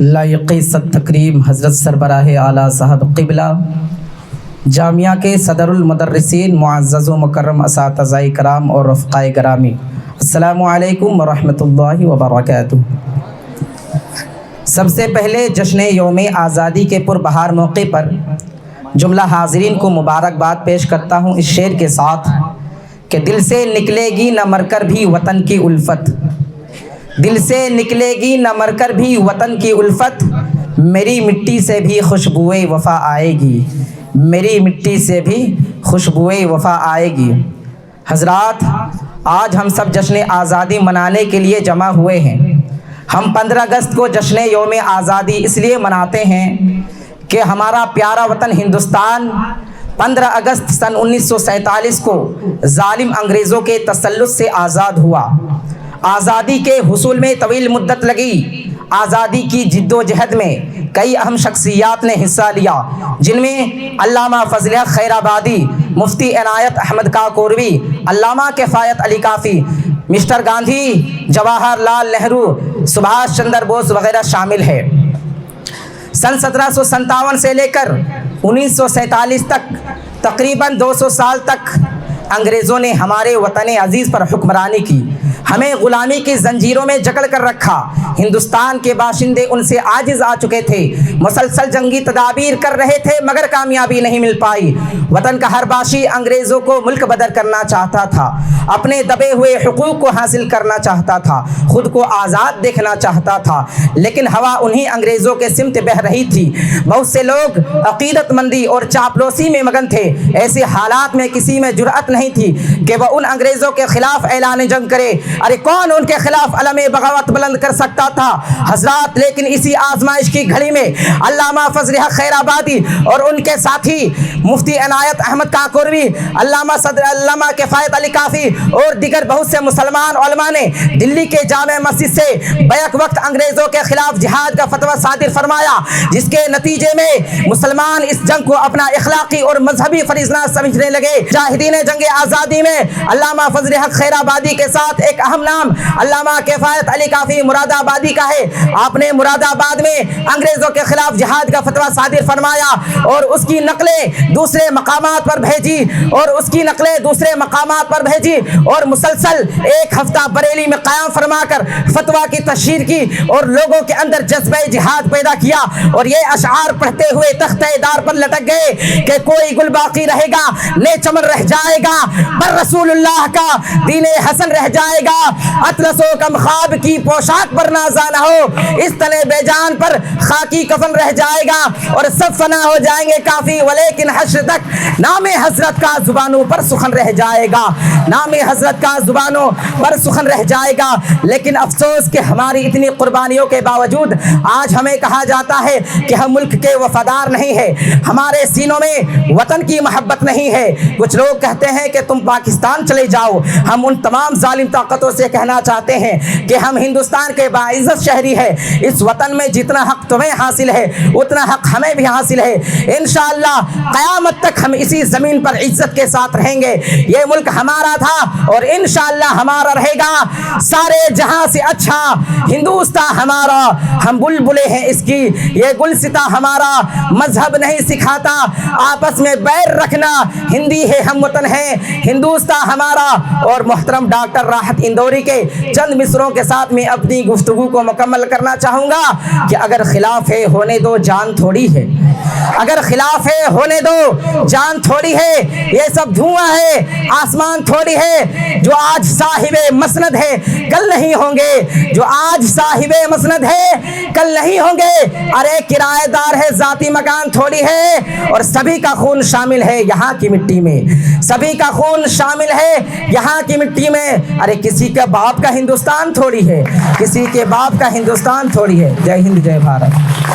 لائق صد تکریم حضرت سربراہ اعلیٰ صاحب قبلہ، جامعہ کے صدر المدرسین، معزز و مکرم اساتذہ کرام اور رفقائے گرامی، السلام علیکم ورحمۃ اللہ وبرکاتہ۔ سب سے پہلے جشن یوم آزادی کے پربہار موقع پر جملہ حاضرین کو مبارکباد پیش کرتا ہوں اس شعر کے ساتھ کہ دل سے نکلے گی نہ مر کر بھی وطن کی الفت، دل سے نکلے گی نہ مر کر بھی وطن کی الفت، میری مٹی سے بھی خوشبوئے وفا آئے گی، میری مٹی سے بھی خوشبوئے وفا آئے گی۔ حضرات، آج ہم سب جشن آزادی منانے کے لیے جمع ہوئے ہیں۔ ہم 15 اگست کو جشن یوم آزادی اس لیے مناتے ہیں کہ ہمارا پیارا وطن ہندوستان 15 اگست سن 1947 کو ظالم انگریزوں کے تسلط سے آزاد ہوا۔ آزادی کے حصول میں طویل مدت لگی۔ آزادی کی جد و جہد میں کئی اہم شخصیات نے حصہ لیا، جن میں علامہ فضل حق خیر آبادی، مفتی عنایت احمد کاکوروی، علامہ کفایت علی کافی، مسٹر گاندھی، جواہر لال نہرو، سبھاش چندر بوس وغیرہ شامل ہے۔ سن 1757 سے لے کر 1947 تک تقریباً 200 سال تک انگریزوں نے ہمارے وطن عزیز پر حکمرانی کی، ہمیں غلامی کی زنجیروں میں جکڑ کر رکھا۔ ہندوستان کے باشندے ان سے عاجز آ چکے تھے، مسلسل جنگی تدابیر کر رہے تھے مگر کامیابی نہیں مل پائی۔ وطن کا ہر باشی انگریزوں کو ملک بدر کرنا چاہتا تھا، اپنے دبے ہوئے حقوق کو حاصل کرنا چاہتا تھا، خود کو آزاد دیکھنا چاہتا تھا، لیکن ہوا انہی انگریزوں کے سمت بہہ رہی تھی۔ بہت سے لوگ عقیدت مندی اور چاپلوسی میں مگن تھے۔ ایسے حالات میں کسی میں جرأت نہیں تھی کہ وہ ان انگریزوں کے خلاف اعلان جنگ کرے۔ ارے کون ان کے خلاف علم بغاوت بلند کر سکتا تھا؟ حضرات، لیکن اسی آزمائش کی گھڑی میں علامہ فضل حق خیر آبادی اور ان کے ساتھی مفتی عنایت احمد کاکوروی، علامہ کفایت علی کافی اور دیگر بہت سے مسلمان علماء نے دلی کے جامع مسجد سے بیک وقت انگریزوں کے خلاف جہاد کا فتویٰ صادر فرمایا، جس کے نتیجے میں مسلمان اس جنگ کو اپنا اخلاقی اور مذہبی فریضہ سمجھنے لگے۔ مجاہدین جنگ آزادی میں علامہ فضل حق خیر آبادی کے ساتھ ایک اہم نام علامہ کفایت علی کافی مراد آبادی کا ہے۔ آپ نے مراد آباد میں انگریزوں کے خلاف جہاد کا فتویٰ صادر فرمایا اور اس کی نقلیں دوسرے مقامات پر بھیجی اور مسلسل ایک ہفتہ بریلی میں قیام فرما کر فتویٰ کی تشہیر کی اور لوگوں کے اندر جذبہ جہاد پیدا کیا، اور یہ اشعار پڑھتے ہوئے تختہ دار پر لٹک گئے کہ کوئی گل باقی رہے گا، نئے چمن رہ جائے گا، پر رسول اللہ کا دین حسن رہ جائے گا، اطلس و کم خواب کی پوشاک پر نازا نہ ہو، اس تنے بے جان پر خاکی کفن رہ جائے گا، اور سب فنا ہو جائیں گے کافی، ولیکن حشر تک نام حضرت کا زبانوں پر سخن رہ جائے گا، نام حضرت کا زبانوں پر سخن رہ جائے گا۔ لیکن افسوس کہ ہماری اتنی قربانیوں کے باوجود آج ہمیں کہا جاتا ہے کہ ہم ملک کے وفادار نہیں ہیں، ہمارے سینوں میں وطن کی محبت نہیں ہے۔ کچھ لوگ کہتے ہیں کہ تم پاکستان چلے جاؤ۔ ہم ان تمام ظالم طاقتوں سے کہنا چاہتے ہیں کہ ہم ہندوستان کے باعزت شہری ہیں، اس وطن میں جتنا حق تمہیں حاصل ہے اتنا حق ہمیں بھی حاصل ہے۔ انشاءاللہ قیامت تک ہم اسی زمین پر عزت کے ساتھ رہیں گے۔ یہ ملک ہمارا تھا اور انشاءاللہ ہمارا رہے گا، سارے جہاں سے اچھا ہندوستان ہمارا، ہم بلبلے ہیں اس کی، یہ گلستہ ہمارا، مذہب نہیں سکھاتا آپس میں بیر رکھنا، ہندی ہے ہم وطن ہیں، ہندوستان ہمارا۔ اور محترم ڈاکٹر راحت اندوری کے چند مصروں کے ساتھ میں اپنی گفتگو کو مکمل کرنا چاہوں گا کہ اگر خلاف ہے ہونے دو، جان تھوڑی ہے، اگر خلاف ہے ہونے دو، جان تھوڑی ہے، یہ سب دھواں ہے، آسمان تھوڑی ہے، جو آج صاحب مسند ہے کل نہیں ہوں گے، جو آج صاحب مسند ہے کل نہیں ہوں گے، ارے کرایہ دار ہے ذاتی مکان تھوڑی ہے، اور سبھی کا خون شامل ہے یہاں کی مٹی میں، سبھی کا خون شامل ہے یہاں کی مٹی میں، ارے کسی کے باپ کا ہندوستان تھوڑی ہے، کسی کے باپ کا ہندوستان تھوڑی ہے۔ جے ہند، جے بھارت۔